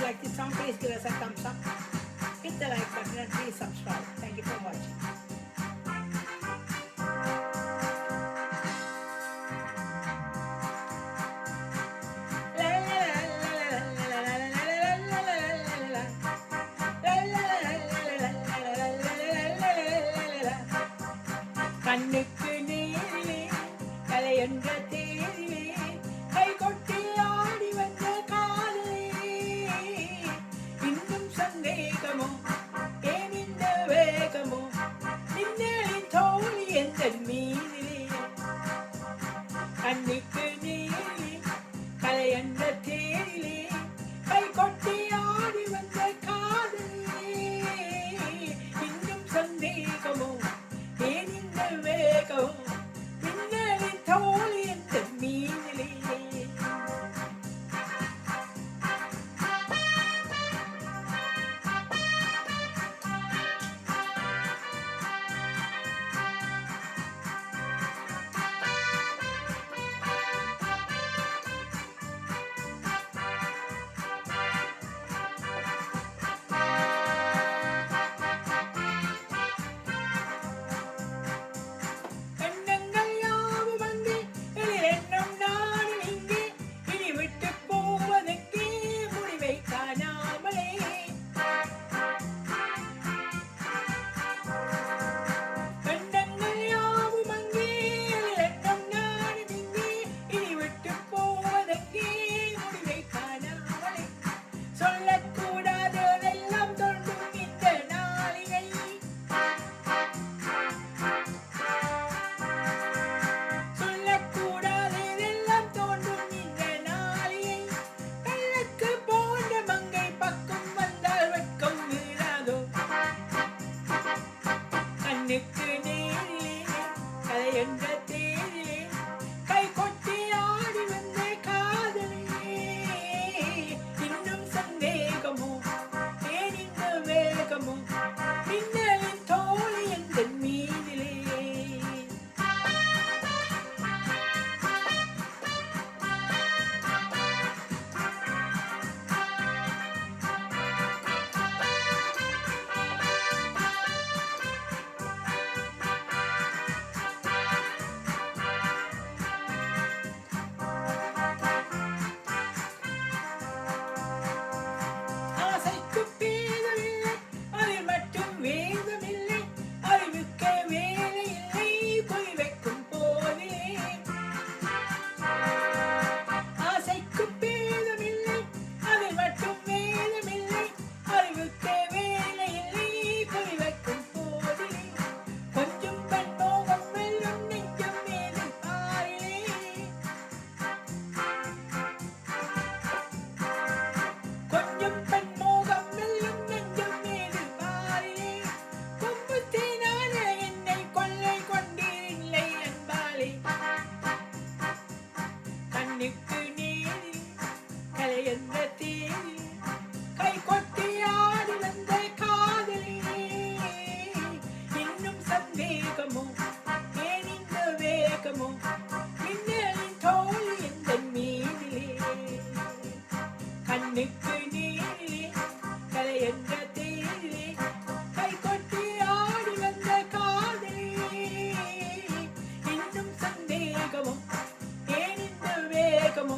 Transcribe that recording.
like this song, please give us a thumbs up. Hit the like button and please subscribe. Thank you for watching. கண்ணுக்கு நேரிலே கலை என்ற தேரிலே கை கொட்டி ஆடி வந்த காதலே இன்னும் சந்தேகமோ ஏன் இந்த வேகமோ நின்னலின் தோழி எந்த மீதிலே கண்ணுக்கு நேரிலே கலை என்ற தேரிலே கை கொட்டி ஆடி வந்த காதலே இன்னும் சந்தேகமோ ஏன் இந்த வேகம் மின்னலின் தோழி என்ற மீதிலே கண்ணுக்கு நேரிலே கலை என்ற தேரிலே கை கொட்டி ஆடி வந்த காதலே இன்னும் சந்தேகமோ ஏன் இந்த வேகமோ மின்னலின் தோழி எந்த மீதிலே கண்ணுக்கு நேரில் கலை என்ற தேரில் கை கொட்டி ஆடி வந்த காதலே இன்னும் சந்தேகமோ ஏன் இந்த வேகமோ மின்னலின் தோழி எந்த மீதிலே கண்ணுக்கு நேரிலே கலை என்ற தேரிலே கை கொட்டி ஆடி வந்த காதலே இன்னும் சந்தேகமோ ஏன் இந்த வேகமோ